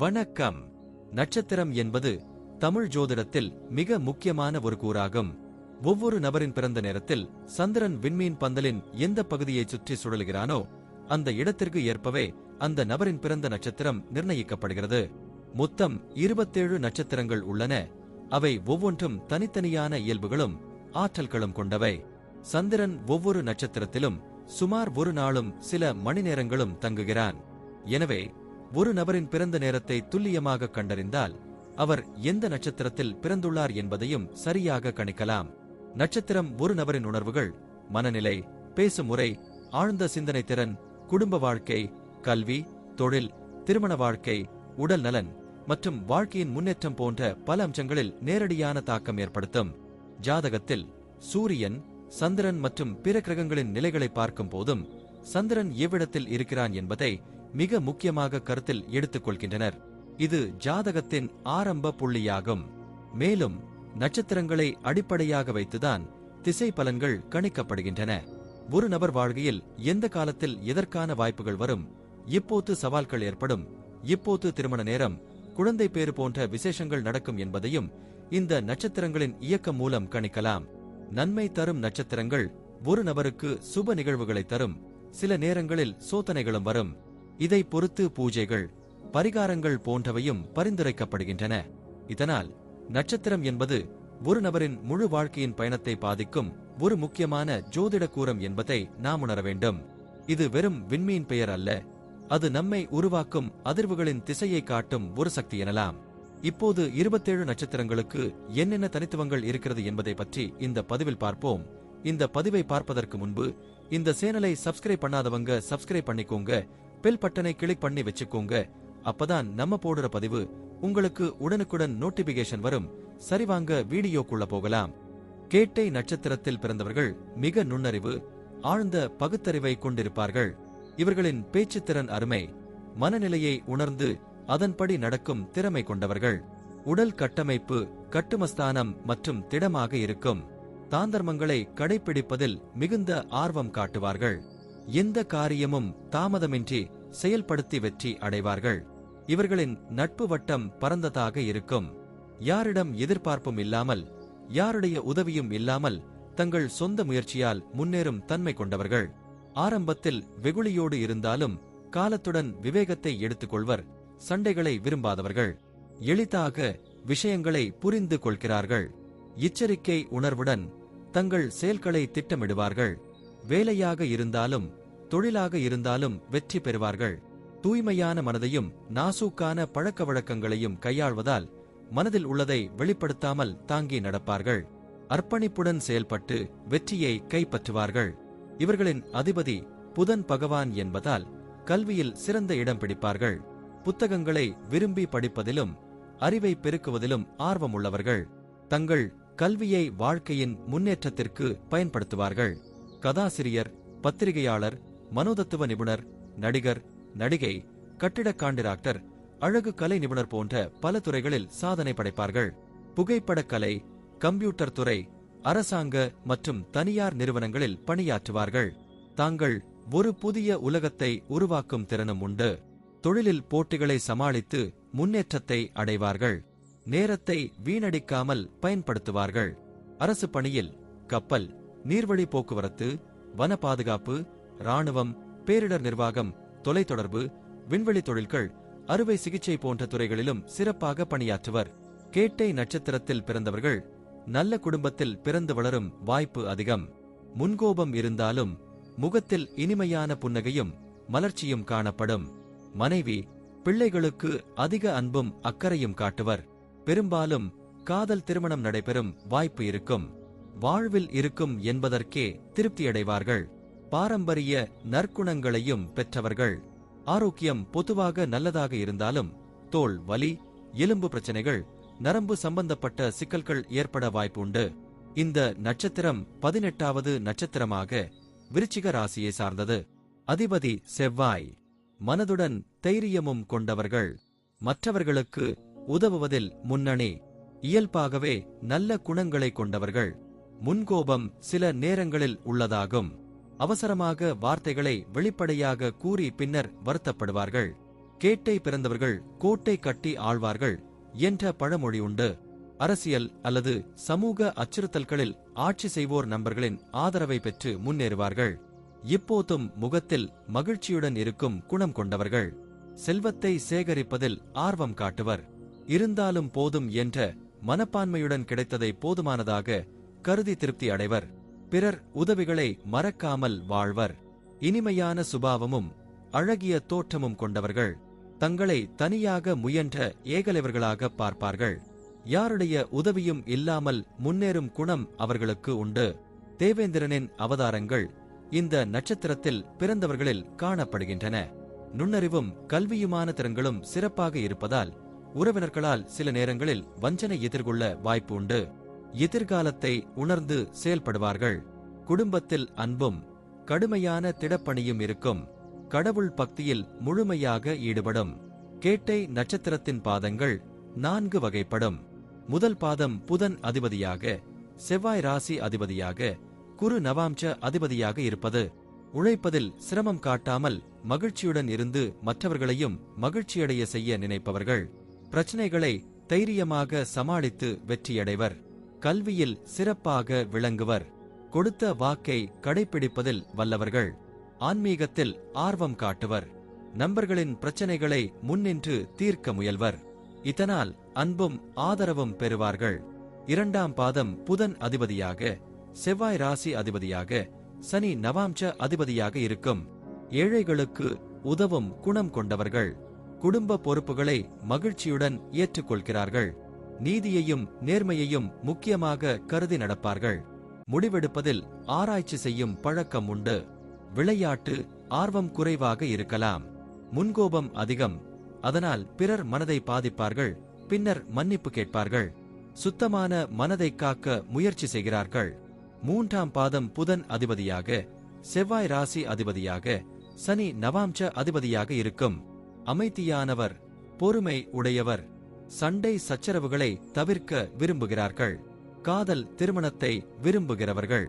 வணக்கம். நட்சத்திரம் என்பது தமிழ் ஜோதிடத்தில் மிக முக்கியமான ஒரு கூறாகும். ஒவ்வொரு நபரின் பிறந்த நேரத்தில் சந்திரன் விண்மீன் பந்தலின் எந்த பகுதியை சுற்றி சுழலுகிறானோ அந்த இடத்திற்கு ஏற்பவே அந்த நபரின் பிறந்த நட்சத்திரம் நிர்ணயிக்கப்படுகிறது. மொத்தம் 27 நட்சத்திரங்கள் உள்ளன. அவை ஒவ்வொன்றும் தனித்தனியான இயல்புகளும் ஆற்றல்களும் கொண்டவை. சந்திரன் ஒவ்வொரு நட்சத்திரத்திலும் சுமார் ஒரு நாளும் சில மணி நேரங்களும் தங்குகிறான். எனவே ஒரு நபரின் பிறந்த நேரத்தை துல்லியமாக கண்டறிந்தால் அவர் எந்த நட்சத்திரத்தில் பிறந்துள்ளார் என்பதையும் சரியாக கணிக்கலாம். நட்சத்திரம் ஒரு நபரின் உணர்வுகள், மனநிலை, பேசும் முறை, ஆழ்ந்த சிந்தனை திறன், குடும்ப வாழ்க்கை, கல்வி, தொழில், திருமண வாழ்க்கை, உடல் நலன் மற்றும் வாழ்க்கையின் முன்னேற்றம் போன்ற பல அம்சங்களில் நேரடியான தாக்கம் ஏற்படுத்தும். ஜாதகத்தில் சூரியன், சந்திரன் மற்றும் பிற கிரகங்களின் நிலைகளை பார்க்கும் போதும் சந்திரன் எவ்விடத்தில் இருக்கிறான் என்பதை மிக முக்கியமாக கருத்தில் எடுத்துக் கொள்கின்றனர். இது ஜாதகத்தின் ஆரம்ப புள்ளியாகும். மேலும் நட்சத்திரங்களை அடிப்படையாக வைத்துதான் திசை பலன்கள் கணிக்கப்படுகின்றன. ஒரு நபர் வாழ்க்கையில் எந்த காலத்தில் எதற்கான வாய்ப்புகள் வரும், எப்போது சவால்கள் ஏற்படும், எப்போது திருமண நேரம், குழந்தை பேறு போன்ற விசேஷங்கள் நடக்கும் என்பதையும் இந்த நட்சத்திரங்களின் இயக்கம் மூலம் கணிக்கலாம். நன்மை தரும் நட்சத்திரங்கள் ஒரு நபருக்கு சுப நிகழ்வுகளை தரும். சில நேரங்களில் சோதனைகளும் வரும். இதை பொறுத்து பூஜைகள், பரிகாரங்கள் போன்றவையும் பரிந்துரைக்கப்படுகின்றன. இதனால் நட்சத்திரம் என்பது ஒரு நபரின் முழு வாழ்க்கையின் பயணத்தை பாதிக்கும் ஒரு முக்கியமான ஜோதிட கூறம் என்பதை நாம் உணர வேண்டும். இது வெறும் விண்மீன் பெயர் அல்ல, அது நம்மை உருவாக்கும் அதிர்வுகளின் திசையை காட்டும் ஒரு சக்தி எனலாம். இப்போது 27 நட்சத்திரங்களுக்கு என்னென்ன தனித்துவங்கள் இருக்கிறது என்பதை பற்றி இந்த பதிவில் பார்ப்போம். இந்த பதிவை பார்ப்பதற்கு முன்பு இந்த சேனலை சப்ஸ்கிரைப் பண்ணாதவங்க சப்ஸ்கிரைப் பண்ணிக்கோங்க, பெல் பட்டனை கிளிக் பண்ணி வச்சுக்கோங்க. அப்பதான் நம்ம போடுற பதிவு உங்களுக்கு உடனுக்குடன் நோட்டிபிகேஷன் வரும். சரிவாங்க வீடியோக்குள்ள போகலாம். கேட்டை நட்சத்திரத்தில் பிறந்தவர்கள் மிக நுண்ணறிவு, ஆழ்ந்த பகுத்தறிவை கொண்டிருப்பார்கள். இவர்களின் பேச்சுத்திறன் அருமை, மனநிலையை உணர்ந்து அதன்படி நடக்கும் திறமை கொண்டவர்கள். உடல் கட்டமைப்பு கட்டுமஸ்தானம் மற்றும் திடமாக இருக்கும். தாந்தர்மங்களை கடைபிடிப்பதில் மிகுந்த ஆர்வம் காட்டுவார்கள். எந்த காரியமும் தாமதமின்றி செயல்படுத்தி வெற்றி அடைவார்கள். இவர்களின் நட்பு வட்டம் பரந்ததாக இருக்கும். யாரிடம் எதிர்பார்ப்பும் இல்லாமல், யாருடைய உதவியும் இல்லாமல் தங்கள் சொந்த முயற்சியால் முன்னேறும் தன்மை கொண்டவர்கள். ஆரம்பத்தில் வெகுளியோடு இருந்தாலும் காலத்துடன் விவேகத்தை எடுத்துக்கொள்வர். சண்டைகளை விரும்பாதவர்கள். எளிதாக விஷயங்களை புரிந்து கொள்கிறார்கள். எச்சரிக்கை உணர்வுடன் தங்கள் செயல்களை திட்டமிடுவார்கள். வேலையாக இருந்தாலும் தொழிலாக இருந்தாலும் வெற்றி பெறுவார்கள். தூய்மையான மனதையும் நாசூக்கான பழக்க வழக்கங்களையும் கையாள்வதால் மனதில் உள்ளதை வெளிப்படுத்தாமல் தாங்கி நடப்பார்கள். அர்ப்பணிப்புடன் செயல்பட்டு வெற்றியை கைப்பற்றுவார்கள். இவர்களின் அதிபதி புதன் பகவான் என்பதால் கல்வியில் சிறந்த இடம் பிடிப்பார்கள். புத்தகங்களை விரும்பி படிப்பதிலும் அறிவை பெருக்குவதிலும் ஆர்வமுள்ளவர்கள். தங்கள் கல்வியை வாழ்க்கையின் முன்னேற்றத்திற்கு பயன்படுத்துவார்கள். கதாசிரியர், பத்திரிகையாளர், மனோதத்துவ நிபுணர், நடிகர், நடிகை, கட்டிடக் காண்டிராக்டர், அழகு கலை நிபுணர் போன்ற பல துறைகளில் சாதனை படைப்பார்கள். புகைப்படக்கலை, கம்ப்யூட்டர் துறை, அரசாங்க மற்றும் தனியார் நிறுவனங்களில் பணியாற்றுவார்கள். தாங்கள் ஒரு புதிய உலகத்தை உருவாக்கும் திறனும் உண்டு. தொழிலில் போட்டிகளை சமாளித்து முன்னேற்றத்தை அடைவார்கள். நேரத்தை வீணடிக்காமல் பயன்படுத்துவார்கள். அரசு பணியில் கப்பல், நீர்வழி போக்குவரத்து, வன பாதுகாப்பு, இராணுவம், பேரிடர் நிர்வாகம், தொலைத்தொடர்பு, விண்வெளி தொழில்கள், அறுவை சிகிச்சை போன்ற துறைகளிலும் சிறப்பாக பணியாற்றுவர். கேட்டை நட்சத்திரத்தில் பிறந்தவர்கள் நல்ல குடும்பத்தில் பிறந்து வளரும் வாய்ப்பு அதிகம். முன்கோபம் இருந்தாலும் முகத்தில் இனிமையான புன்னகையும் மலர்ச்சியும் காணப்படும். மனைவி, பிள்ளைகளுக்கு அதிக அன்பும் அக்கறையும் காட்டுவர். பெரும்பாலும் காதல் திருமணம் நடைபெறும் வாய்ப்பு இருக்கும். வாழ்வில் இருக்கும் என்பதற்கே திருப்தியடைவார்கள். பாரம்பரிய நற்குணங்களையும் பெற்றவர்கள். ஆரோக்கியம் பொதுவாக நல்லதாக இருந்தாலும் தோல் வலி, எலும்பு பிரச்சனைகள், நரம்பு சம்பந்தப்பட்ட சிக்கல்கள் ஏற்பட வாய்ப்புண்டு. இந்த நட்சத்திரம் 18வது நட்சத்திரமாக விருச்சிக ராசியை சார்ந்தது. அதிபதி செவ்வாய். மனதுடன் தைரியமும் கொண்டவர்கள். மற்றவர்களுக்கு உதவுவதில் முன்னணி. இயல்பாகவே நல்ல குணங்களை கொண்டவர்கள். முன்கோபம் சில நேரங்களில் உள்ளதாகும். அவசரமாக வார்த்தைகளை வெளிப்படையாக கூறி பின்னர் வருத்தப்படுவார்கள். கேட்டை பிறந்தவர்கள் கோட்டை கட்டி ஆழ்வார்கள் என்ற பழமொழி உண்டு. அரசியல் அல்லது சமூக அச்சுறுத்தல்களில் ஆட்சி செய்வோர் நண்பர்களின் ஆதரவை பெற்று முன்னேறுவார்கள். இப்போதும் முகத்தில் மகிழ்ச்சியுடன் இருக்கும் குணம் கொண்டவர்கள். செல்வத்தை சேகரிப்பதில் ஆர்வம் காட்டுவர். இருந்தாலும் போதும் என்ற மனப்பான்மையுடன் கிடைத்ததை போதுமானதாக கருதி திருப்தி அடைவர். பிறர் உதவிகளை மறக்காமல் வாழ்வர். இனிமையான சுபாவமும் அழகிய தோற்றமும் கொண்டவர்கள். தங்களை தனியாக முயன்ற ஏகலைவர்களாக பார்ப்பார்கள். யாருடைய உதவியும் இல்லாமல் முன்னேறும் குணம் அவர்களுக்கு உண்டு. தேவேந்திரனின் அவதாரங்கள் இந்த நட்சத்திரத்தில் பிறந்தவர்களில் காணப்படுகின்றன. நுண்ணறிவும் கல்வியுமான திறன்களும் சிறப்பாக இருப்பதால் உறவினர்களால் சில நேரங்களில் வஞ்சனை எதிர்கொள்ள வாய்ப்பு உண்டு. எதிர்காலத்தை உணர்ந்து செயல்படுவார்கள். குடும்பத்தில் அன்பும் கடுமையான திடப்பணியும் இருக்கும். கடவுள் பக்தியில் முழுமையாக ஈடுபடும். கேட்டை நட்சத்திரத்தின் பாதங்கள் 4 வகைப்படும். முதல் பாதம் புதன் அதிபதியாக, செவ்வாய் ராசி அதிபதியாக, குரு நவாம்ச அதிபதியாக இருப்பது. உழைப்பதில் சிரமம் காட்டாமல் மகிழ்ச்சியுடன் இருந்து மற்றவர்களையும் மகிழ்ச்சியடைய செய்ய நினைப்பவர்கள். பிரச்சனைகளை தைரியமாக சமாளித்து வெற்றியடைவர். கல்வியில் சிறப்பாக விளங்குவர். கொடுத்த வாக்கை கடைப்பிடிப்பதில் வல்லவர்கள். ஆன்மீகத்தில் ஆர்வம் காட்டுவர். நண்பர்களின் பிரச்சனைகளை முன்னின்று தீர்க்க முயல்வர். இதனால் அன்பும் ஆதரவும் பெறுவார்கள். இரண்டாம் பாதம் புதன் அதிபதியாக, செவ்வாய் ராசி அதிபதியாக, சனி நவாம்ச அதிபதியாக இருக்கும். ஏழைகளுக்கு உதவும் குணம் கொண்டவர்கள். குடும்ப பொறுப்புகளை மகிழ்ச்சியுடன் ஏற்றுக்கொள்கிறார்கள். நீதியையும் நேர்மையையும் முக்கியமாக கருதி நடப்பார்கள். முடிவெடுப்பதில் ஆராய்ச்சி செய்யும் பழக்கம் உண்டு. விளையாட்டு ஆர்வம் குறைவாக இருக்கலாம். முன்கோபம் அதிகம். அதனால் பிறர் மனதை பாதிப்பார்கள். பின்னர் மன்னிப்பு கேட்பார்கள். சுத்தமான மனதை காக்க முயற்சி செய்கிறார்கள். மூன்றாம் பாதம் புதன் அதிபதியாக, செவ்வாய் ராசி அதிபதியாக, சனி நவாம்ச அதிபதியாக இருக்கும். அமைதியானவர், பொறுமை உடையவர். சண்டை சச்சரவுகளை தவிர்க்க விரும்புகிறார்கள். காதல் திருமணத்தை விரும்புகிறவர்கள்.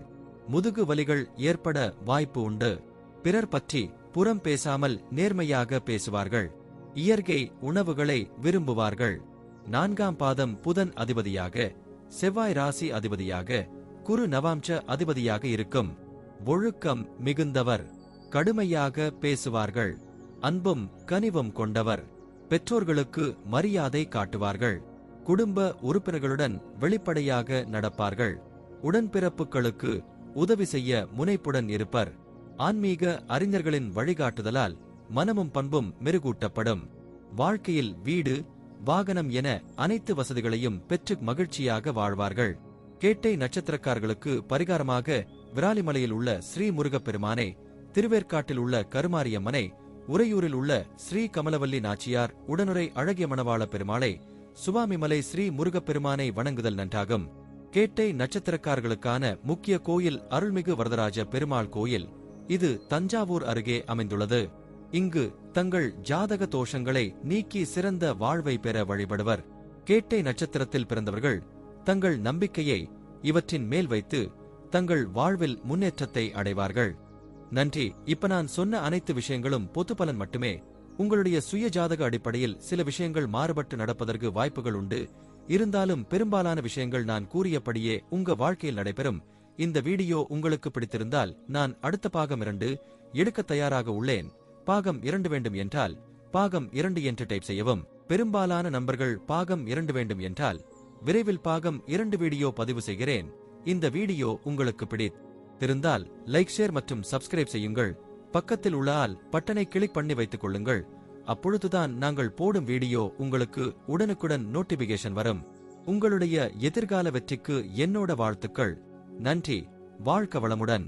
முதுகு வலிகள் ஏற்பட வாய்ப்பு உண்டு. பிறர் பற்றி புறம் பேசாமல் நேர்மையாக பேசுவார்கள். இயற்கை உணவுகளை விரும்புவார்கள். நான்காம் பாதம் புதன் அதிபதியாக, செவ்வாய் ராசி அதிபதியாக, குரு நவாம்ச அதிபதியாக இருக்கும். ஒழுக்கம் மிகுந்தவர். கடுமையாக பேசுவார்கள். அன்பும் கனிவும் கொண்டவர். பெற்றோர்களுக்கு மரியாதை காட்டுவார்கள். குடும்ப உறுப்பினர்களுடன் வெளிப்படையாக நடப்பார்கள். உடன்பிறப்புகளுக்கு உதவி செய்ய முனைப்புடன் இருப்பர். ஆன்மீக அறிஞர்களின் வழிகாட்டுதலால் மனமும் பண்பும் மெருகூட்டப்படும். வாழ்க்கையில் வீடு, வாகனம் என அனைத்து வசதிகளையும் பெற்று மகிழ்ச்சியாக வாழ்வார்கள். கேட்டை நட்சத்திரக்காரர்களுக்கு பரிகாரமாக விராலிமலையில் உள்ள ஸ்ரீ முருகப்பெருமானை, திருவேற்காட்டில் உள்ள கருமாரியம்மனை, உறையூரில் உள்ள ஸ்ரீ கமலவல்லி நாச்சியார் உடனுரை அழகிய மணவாள பெருமாளை, சுவாமிமலை ஸ்ரீ முருகப்பெருமானை வணங்குதல் நன்றாகும். கேட்டை நட்சத்திரக்காரர்களுக்கான முக்கிய கோயில் அருள்மிகு வரதராஜ பெருமாள் கோயில். இது தஞ்சாவூர் அருகே அமைந்துள்ளது. இங்கு தங்கள் ஜாதக தோஷங்களை நீக்கி சிறந்த வாழ்வை பெற வழிபடுவர். கேட்டை நட்சத்திரத்தில் பிறந்தவர்கள் தங்கள் நம்பிக்கையை இவற்றின் மேல் வைத்து தங்கள் வாழ்வில் முன்னேற்றத்தை அடைவார்கள். நன்றி. இப்ப நான் சொன்ன அனைத்து விஷயங்களும் பொதுப்பலன் மட்டுமே. உங்களுடைய சுய ஜாதக அடிப்படையில் சில விஷயங்கள் மாறுபட்டு நடப்பதற்கு வாய்ப்புகள் உண்டு. இருந்தாலும் பெரும்பாலான விஷயங்கள் நான் கூறியபடியே உங்க வாழ்க்கையில் நடைபெறும். இந்த வீடியோ உங்களுக்கு பிடித்திருந்தால் நான் அடுத்த பாகம் 2 எடுக்க தயாராக உள்ளேன். பாகம் 2 வேண்டும் என்றால் பாகம் 2 என்று டைப் செய்யவும். பெரும்பாலான நண்பர்கள் பாகம் 2 வேண்டும் என்றால் விரைவில் பாகம் 2 வீடியோ பதிவு செய்கிறேன். இந்த வீடியோ உங்களுக்கு பிடித்திருந்தால் லைக், ஷேர் மற்றும் சப்ஸ்கிரைப் செய்யுங்கள். பக்கத்தில் உள்ள ஆல் பட்டனை கிளிக் பண்ணி வைத்துக் கொள்ளுங்கள். அப்பொழுதுதான் நாங்கள் போடும் வீடியோ உங்களுக்கு உடனுக்குடன் நோட்டிபிகேஷன் வரும். உங்களுடைய எதிர்கால வெற்றிக்கு என்னோட வாழ்த்துக்கள். நன்றி. வாழ்க வளமுடன்.